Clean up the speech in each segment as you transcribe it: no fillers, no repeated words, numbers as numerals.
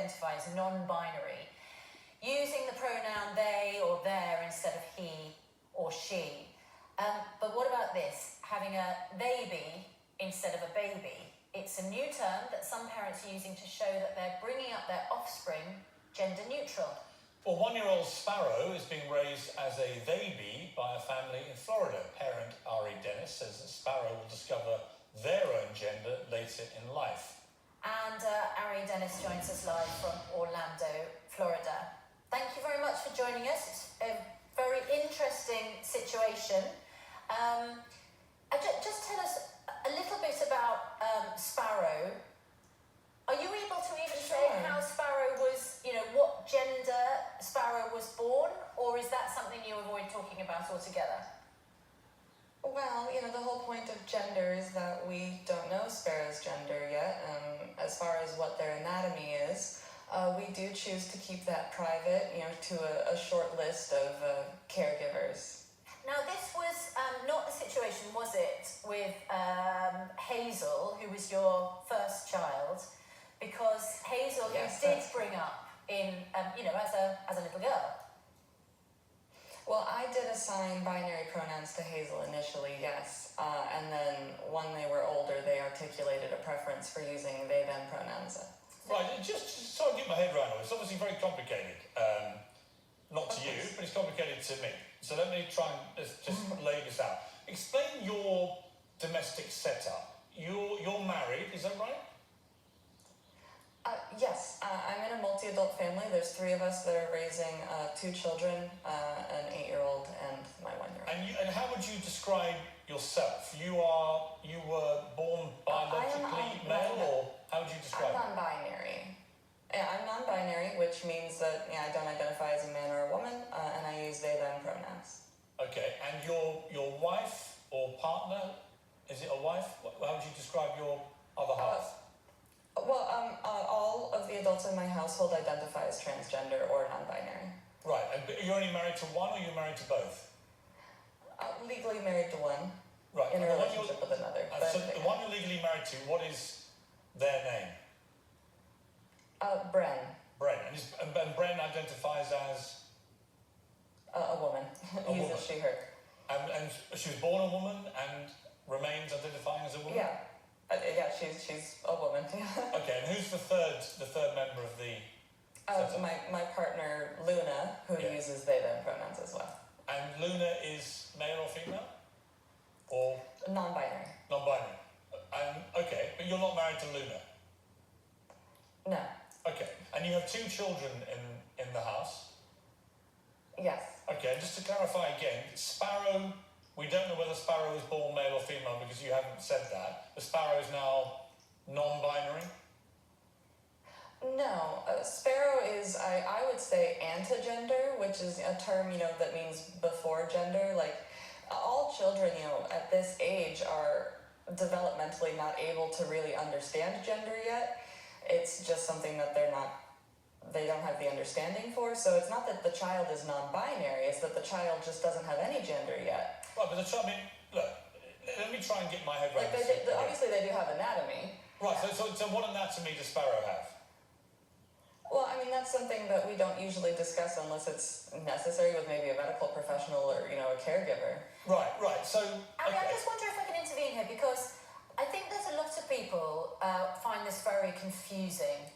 identify as non-binary, using the pronoun they or their instead of he or she. But what about this? Having a baby instead of a baby. It's a new term that some parents are using to show that they're bringing up their offspring gender neutral. Well, 1-year-old Sparrow is being raised as a baby by a family in Florida. Parent Ari Dennis says that Sparrow will discover their own gender later in life. And Ari Dennis joins us live from Orlando, Florida. Thank you very much for joining us. It's a very interesting situation. Just tell us a little bit about Sparrow. Are you able to even say how Sparrow was, what gender Sparrow was born, or is that something you avoid talking about altogether? Well, the whole point of gender is that we don't know Sparrow's gender yet. As far as what their anatomy is, we do choose to keep that private, to a short list of caregivers. Now, this was not the situation, was it, with Hazel, who was your first child? Because Hazel, yes, you did bring up in, as a little girl. Well, I did assign binary pronouns to Hazel initially, yes. And then when they were older, they articulated a preference for using they-them pronouns. Right, just so I get my head around it, it's obviously very complicated. Not to you, but it's complicated to me. So let me try and just lay this out. Explain your domestic setup. You're married, is that right? Yes, I'm in a multi-adult family. There's 3 of us that are raising 2 children, an 8-year-old and my 1-year-old. And how would you describe yourself? You were born biologically male, or how would you describe it? I'm non-binary. Yeah, I'm non-binary, which means that I don't identify as a man or a woman, and I use they/them pronouns. Okay, and your wife or partner, is it a wife? How would you describe your other half? All of the adults in my household identify as transgender or non-binary. Right, and you're only married to one, or you're married to both? Legally married to one. Right. In a relationship with another. So the one you're legally married to, what is their name? Bren. Bren. And Bren identifies as? A woman. He's a she, her. And she was born a woman and remains identifying as a woman? Yeah. She's a woman. Okay, and who's the third member of the my partner, Luna, who uses they/them pronouns as well. And Luna is male or female? Or? Non-binary. Non-binary. Okay, but you're not married to Luna? No. Okay, and you have 2 children in the house? Yes. Okay, and just to clarify again, Sparrow, we don't know whether Sparrow was born male or female because you haven't said that, but Sparrow is now non-binary? No, Sparrow is, I would say, antigender, which is a term, that means before gender. Like, all children, at this age are developmentally not able to really understand gender yet. It's just something that they don't have the understanding for. So it's not that the child is non-binary, it's that the child just doesn't have any gender yet. Right, but look, let me try and get my head around this. Obviously they do have anatomy. Right, so what anatomy does Sparrow have? Well, that's something that we don't usually discuss unless it's necessary with maybe a medical professional or, a caregiver. Right, so... I just wonder if I can intervene here, because I think there's a lot of people find this very confusing.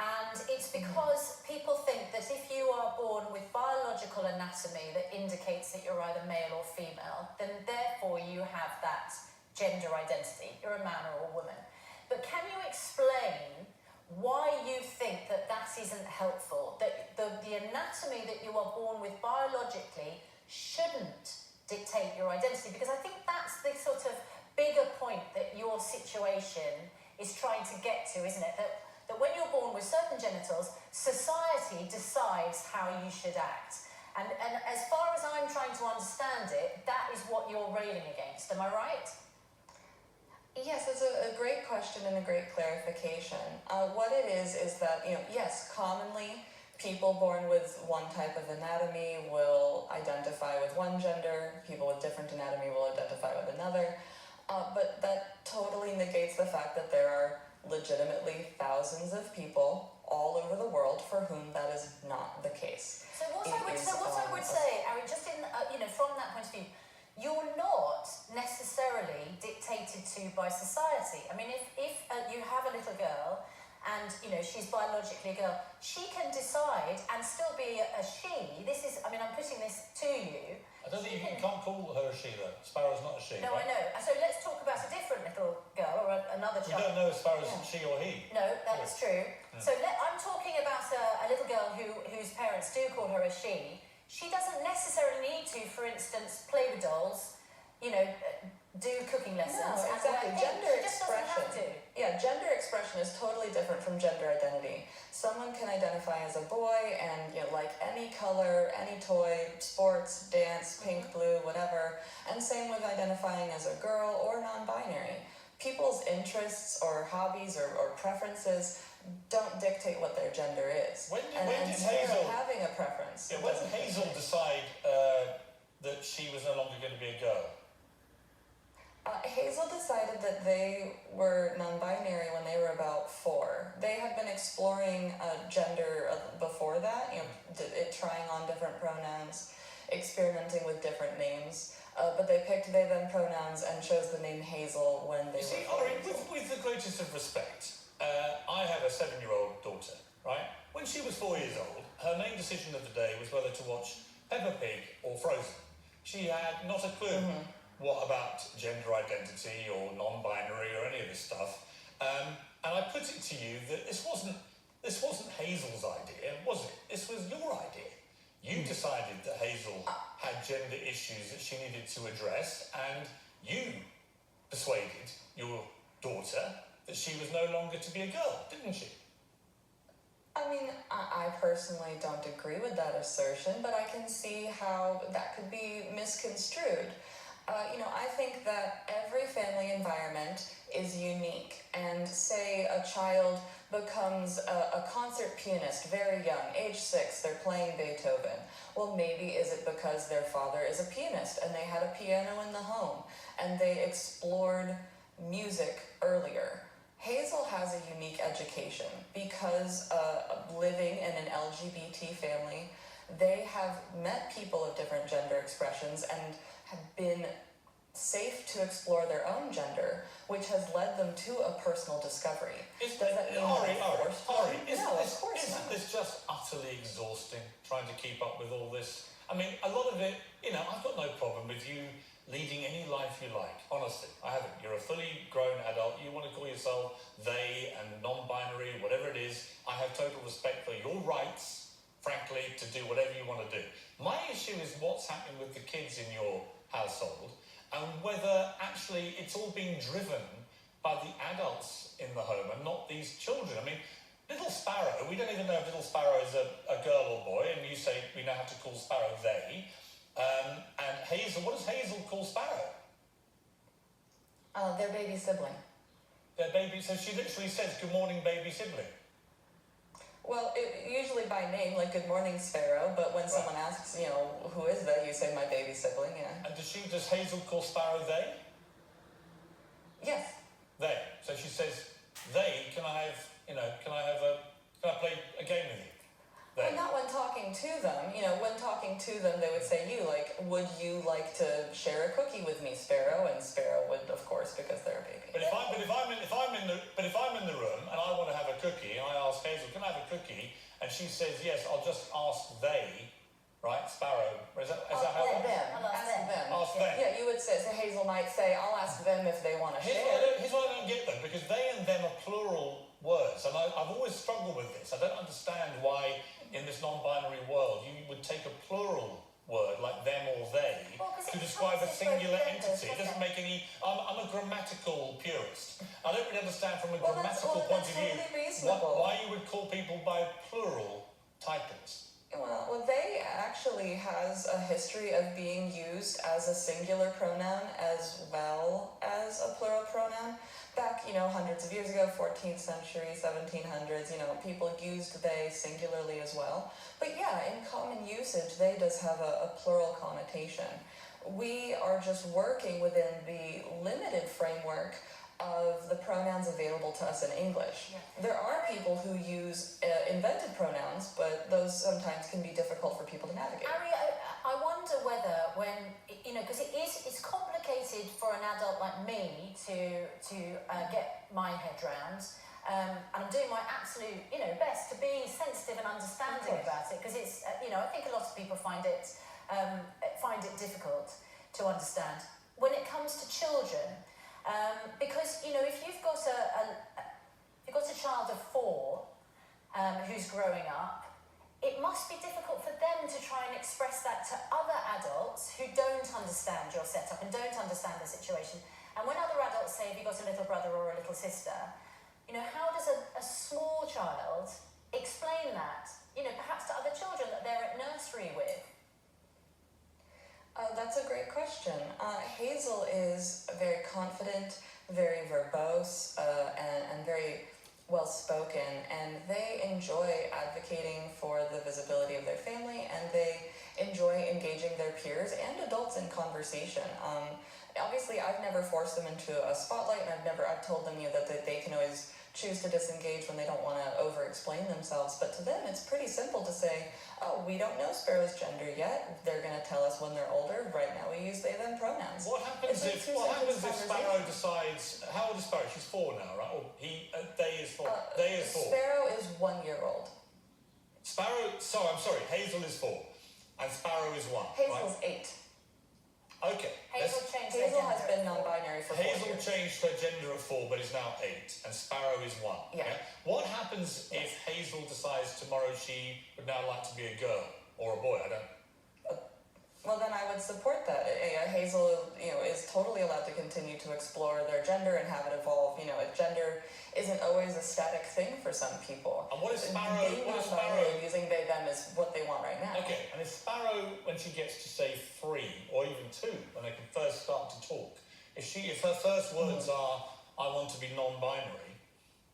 And it's because people think that if you are born with biological anatomy that indicates that you're either male or female, then therefore you have that gender identity. You're a man or a woman. But can you explain why you think that isn't helpful, that the anatomy that you are born with biologically shouldn't dictate your identity? Because I think that's the sort of bigger point that your situation is trying to get to, isn't it? That when you're born with certain genitals, society decides how you should act. And as far as I'm trying to understand it, that is what you're railing against. Am I right? Yes, it's a great question and a great clarification. What it is that, yes, commonly people born with one type of anatomy will identify with one gender, people with different anatomy will identify with another, but that totally negates the fact that there are legitimately thousands of people all over the world for whom that is not the case. So what I would say, Ari, just in from that point of view, you're not necessarily dictated to by society. I mean, if you have a little girl and she's biologically a girl, she can decide and still be a she. This is, I mean, I'm putting this to you. I don't think you can't call her a she though. Sparrow's not a she. No, right? I know. So let's talk about a different little girl or another We child. don't know if Sparrow's she or he. No, that is true. So I'm talking about a little girl whose parents do call her a she. She doesn't necessarily need to, for instance, play with dolls, do cooking lessons. No, and exactly. work. Gender She just doesn't have to. Yeah, gender expression is totally different from gender identity. Someone can identify as a boy and like any color, any toy, sports, dance, pink, blue, whatever. And same with identifying as a girl or non-binary. People's interests or hobbies or preferences don't dictate what their gender is. When did instead Hazel of having a preference? Yeah, when did Hazel decide that she was no longer going to be a girl? Hazel decided that they were non-binary when they were about 4. They had been exploring gender before that, trying on different pronouns, experimenting with different names. But they picked they them pronouns and chose the name Hazel when they You see, were 4 Ari, years old. with the greatest of respect, I have a 7-year-old daughter, right? When she was 4 years old, her main decision of the day was whether to watch Peppa Pig or Frozen. She had not a clue what about gender identity or non-binary or any of this stuff. And I put it to you that this wasn't Hazel's idea, was it? This was your idea. You decided that Hazel had gender issues that she needed to address, and you persuaded your daughter that she was no longer to be a girl, didn't she? I mean, I personally don't agree with that assertion, but I can see how that could be misconstrued. I think that every family environment is unique, and say a child becomes a concert pianist very young, age 6, they're playing Beethoven. Well, maybe is it because their father is a pianist and they had a piano in the home and they explored music earlier. Hazel has a unique education because living in an LGBT family, they have met people of different gender expressions and have been safe to explore their own gender, which has led them to a personal discovery. Isn't this just utterly exhausting, trying to keep up with all this? I mean, a lot of it, I've got no problem with you leading any life you like, honestly. I haven't. You're a fully grown adult. You want to call yourself they and non-binary, whatever it is. I have total respect for your rights, frankly, to do whatever you want to do. My issue is what's happening with the kids in your household and whether actually it's all being driven by the adults in the home and not these children. I mean, Little Sparrow, we don't even know if Little Sparrow is a girl or boy, and you say we now have to call Sparrow they. And Hazel, what does Hazel call Sparrow? Their baby sibling. Their baby, so she literally says, "Good morning, baby sibling." Well, usually by name, like "Good morning, Sparrow," but when someone asks, who is that, you say "my baby sibling," yeah. And does Hazel call Sparrow they? Yes. They. So she says, "They, can I play a game with you?" Well, not when talking to them. When talking to them, they would say you, like, "Would you like to share a cookie with me, Sparrow?" And Sparrow would, of course, because they're a baby. But if I'm in the room and I want to have a cookie and I ask Hazel, "Can I have a cookie?" and she says yes, I'll just ask they, right? Sparrow. Is that how it works? Ask them. Ask them. Yeah, you would say, so Hazel might say, "I'll ask them if they want to share." Here's what I don't get though, because they and them are plural words, and I've always struggled with this. I don't understand why in this non-binary world you would take a plural word like them or they to describe a singular entity. It doesn't make any. I'm a grammatical purist. I don't really understand from a grammatical point of view why you would call people by plural titles. Well, they actually has a history of being used as a singular pronoun as well as a plural pronoun. Back, hundreds of years ago, 14th century, 1700s, people used they singularly as well. But yeah, in common usage, they does have a plural connotation. We are just working within the limited framework of the pronouns available to us in English. Yeah. There are people who use invented pronouns, but those sometimes can be difficult for people to navigate. Ari, I wonder whether when, because it's complicated for an adult like me to get my head round, and I'm doing my absolute, best to be sensitive and understanding about it, because it's, I think a lot of people find it difficult to understand when it comes to children, because if you've got a child of 4 who's growing up, it must be difficult for them to try and express that to other adults who don't understand your setup and don't understand the situation. And when other adults say, have you got a little brother or a little sister, how does a small child explain that, perhaps to other children that they're at nursery with? That's a great question. Hazel is very confident, very verbose, and very well-spoken, and they enjoy advocating for the visibility of their family, and they enjoy engaging their peers and adults in conversation. Obviously, I've never forced them into a spotlight, and I've told them that they can always choose to disengage when they don't want to over-explain themselves, but to them it's pretty simple to say, oh, we don't know Sparrow's gender yet, they're going to tell us when they're older, right now we use they, them pronouns. What happens if Sparrow decides, how old is Sparrow? She's 4 now, right? Or Day is 4. Day is 4. Sparrow is 1 year old. Hazel is 4. And Sparrow is 1, Hazel's right? 8. Hazel changed her Hazel gender has been at 4. non-binary for 4 Hazel years. changed her gender at 4, but is now 8, and Sparrow is 1. Yeah. What happens if Hazel decides tomorrow she would now like to be a girl or a boy? Well, then I would support that. Hazel, is totally allowed to continue to explore their gender and have it evolve. Gender isn't always a static thing for some people. And what is Sparrow? Being non-binary, using they, them is what they want right now. Okay, and if Sparrow, when she gets to say 3 or even 2, when they can first start to talk, if her first words are, I want to be non-binary,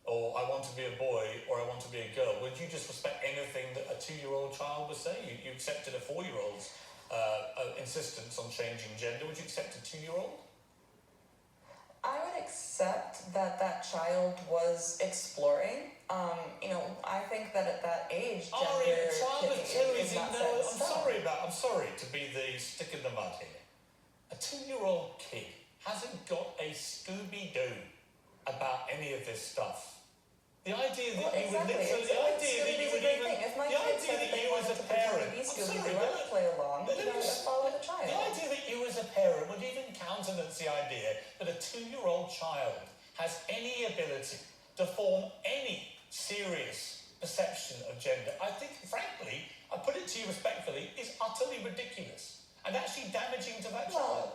or I want to be a boy, or I want to be a girl, would you just respect anything that a 2-year-old child would say? You accepted a 4-year-old's insistence on changing gender. Would you accept a 2-year-old? I would accept that child was exploring. I think that at that age, gender A child of 2 is not set in stone. I'm sorry to be the stick in the mud here. A 2-year-old kid hasn't got a Scooby-Doo about any of this stuff. The idea that you would literally, the idea that you would even, if my the kid idea said that they you as wanted a to parent, be I'm Scooby-Doo, sorry, I would play along, I'd follow the child. the idea that you as a parent would even countenance the idea that a 2-year-old child has any ability to form any serious perception of gender, I think, frankly, I put it to you respectfully, is utterly ridiculous and actually damaging to that child.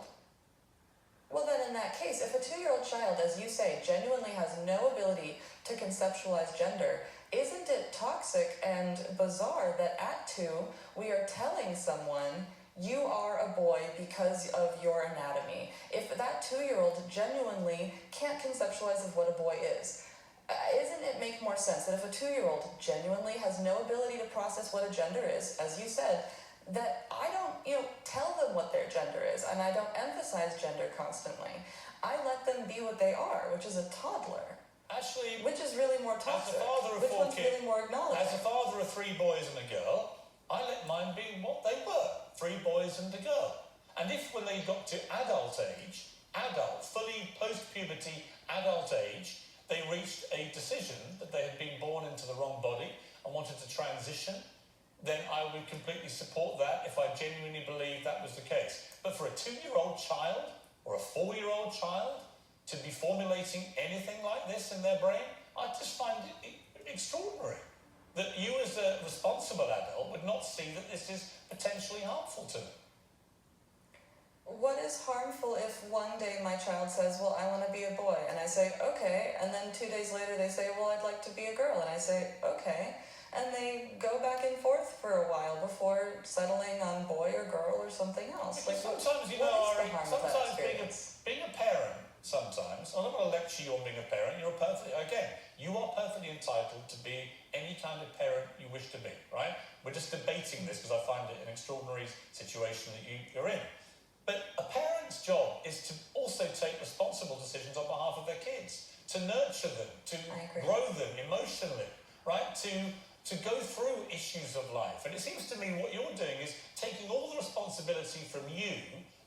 Well, then in that case, if a 2-year-old child, as you say, genuinely has no ability to conceptualize gender, isn't it toxic and bizarre that at 2 we are telling someone you are a boy because of your anatomy? If that 2-year-old genuinely can't conceptualize of what a boy is, isn't it make more sense that if a 2-year-old genuinely has no ability to process what a gender is, as you said, that I don't, tell them what their gender is, and I don't emphasize gender constantly. I let them be what they are, which is a toddler. Actually, which is really more toxic. As a father of which 4 one's kids, really more acknowledging? as a father of 3 boys and a girl, I let mine be what they were, 3 boys and a girl. And if when they got to adult age, fully post-puberty, adult age, they reached a decision that they had been born into the wrong body and wanted to transition, then I would completely support that if I genuinely believed that was the case. But for a 2-year-old child or a 4-year-old child to be formulating anything like this in their brain, I just find it extraordinary that you as a responsible adult would not see that this is potentially harmful to them. What is harmful if one day my child says, well, I want to be a boy, and I say, okay, and then 2 days later they say, well, I'd like to be a girl, and I say, okay, and they go back and forth for a while before settling on boy or girl or something else. Because Like, sometimes, sometimes being a parent, sometimes, I don't want to lecture you on being a parent, you are perfectly entitled to be any kind of parent you wish to be, right? We're just debating this because I find it an extraordinary situation that you're in. But a parent's job is to also take responsible decisions on behalf of their kids, to nurture them, to grow them emotionally, right? To go through issues of life. And it seems to me what you're doing is taking all the responsibility from you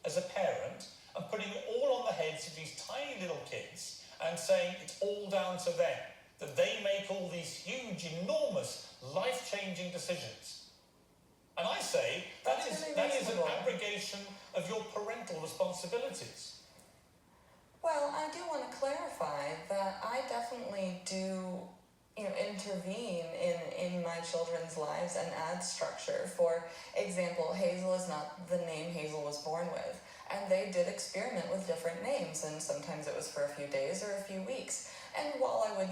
as a parent and putting it all on the heads of these tiny little kids and saying it's all down to them, that they make all these huge, enormous, life-changing decisions. And I say that is an abrogation of your parental responsibilities. Well, I do want to clarify that I definitely do, intervene in my children's lives and add structure. For example, Hazel is not the name Hazel was born with, and they did experiment with different names, and sometimes it was for a few days or a few weeks. And while I would,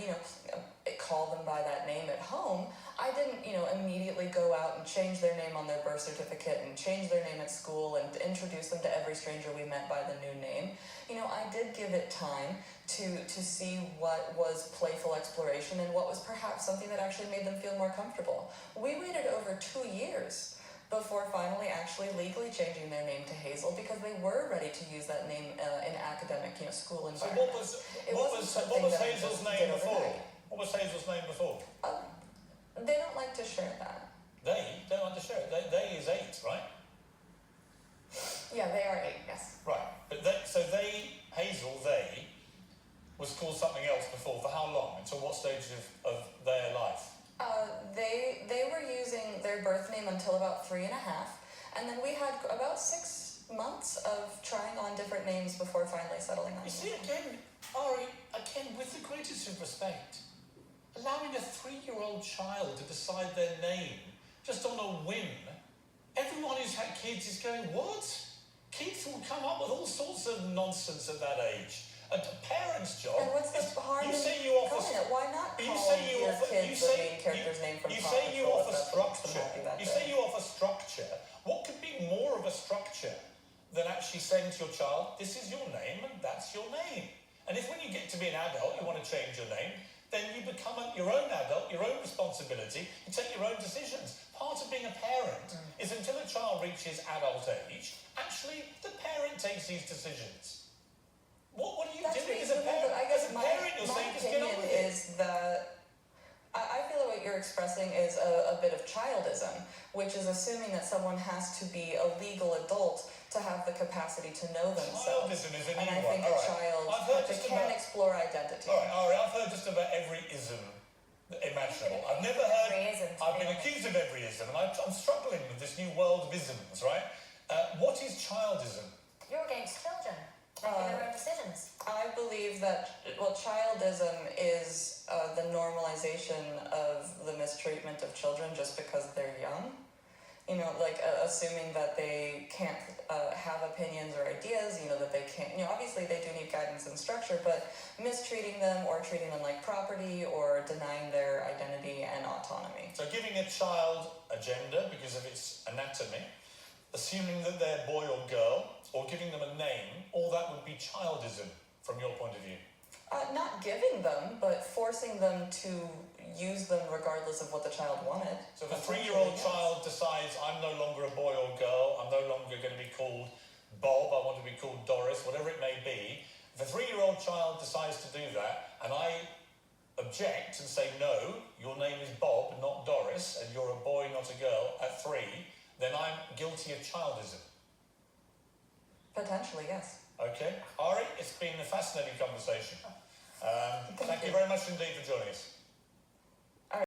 call them by that name at home, I didn't, immediately go out and change their name on their birth certificate and change their name at school and introduce them to every stranger we met by the new name. I did give it time to see what was playful exploration and what was perhaps something that actually made them feel more comfortable. We waited over 2 years before finally actually legally changing their name to Hazel, because they were ready to use that name in academic, school environments. So what was Hazel's name before? What was Hazel's name before? They don't like to share that. They don't like to share it. They is 8, right? Yeah, they are 8, yes. Right. But Hazel, was called something else before. For how long? Until what stage of their life? They were using their birth name until about 3 and a half, and then we had about 6 months of trying on different names before finally settling on. You see, Ari, with the greatest of respect, allowing a 3-year-old child to decide their name just on a whim, everyone who's had kids is going, what? Kids will come up with all sorts of nonsense at that age. A parent's job. And what's the harm in calling it? Why not call your kids the main character's name from Paw Patrol? You offer structure. You say you offer structure. What could be more of a structure than actually saying to your child, this is your name and that's your name? And if when you get to be an adult you want to change your name, then you become your own adult, your own responsibility, you take your own decisions. Part of being a parent is until a child reaches adult age, actually the parent takes these decisions. What are you doing as a parent? But I guess as a parent, you're saying just get on with it. Is that I feel like what you're expressing is a bit of childism, which is assuming that someone has to be a legal adult to have the capacity to know themselves. Childism is a new one. And I think a child can explore identity. All right, Ari, I've heard just about every ism imaginable. I've never heard. I've been accused of every ism, and I'm struggling with this new world of isms, right? What is childism? You're against children making their own decisions. I believe that, childism is the normalization of the mistreatment of children just because they're young. Assuming that they can't have opinions or ideas, that they can't, obviously they do need guidance and structure, but mistreating them or treating them like property or denying their identity and autonomy. So giving a child a gender because of its anatomy, assuming that they're boy or girl, or giving them a name, all that would be childism from your point of view. Not giving them, but forcing them to use them regardless of what the child wanted. So if a 3-year-old child decides, I'm no longer a boy or girl, I'm no longer going to be called Bob, I want to be called Doris, whatever it may be, if a 3-year-old child decides to do that, and I object and say, no, your name is Bob, not Doris, and you're a boy, not a girl, at 3, then I'm guilty of childism. Potentially, yes. Okay. Ari, it's been a fascinating conversation. Thank you very much indeed for joining us.